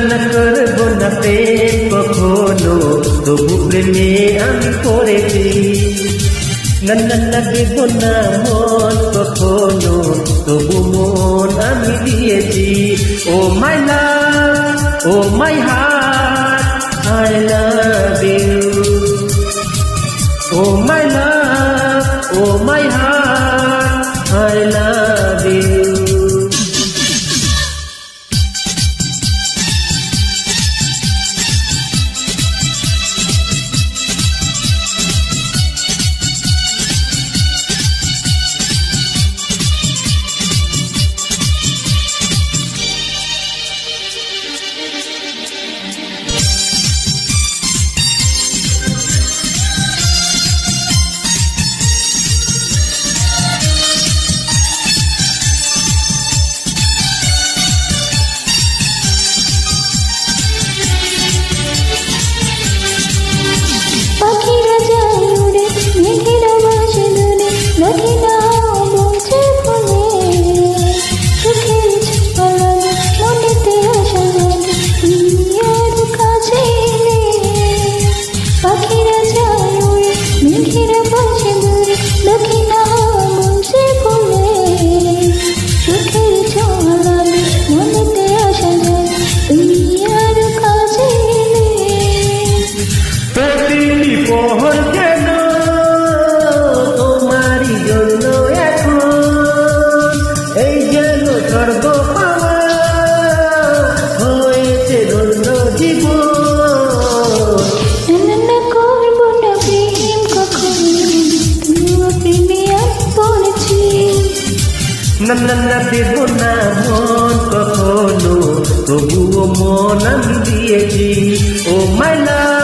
না করবো না প্রেম কখনো, তবু প্রেমে আমি পড়েছি। না দেব না মন কখনো, তবু মন আমি দিয়েছি। Oh my love, oh my heart, I love you. Oh my love, oh my heart, I love you. না দেব না মন কখনো, তবুও মন আমি দিয়েছি। Oh my love.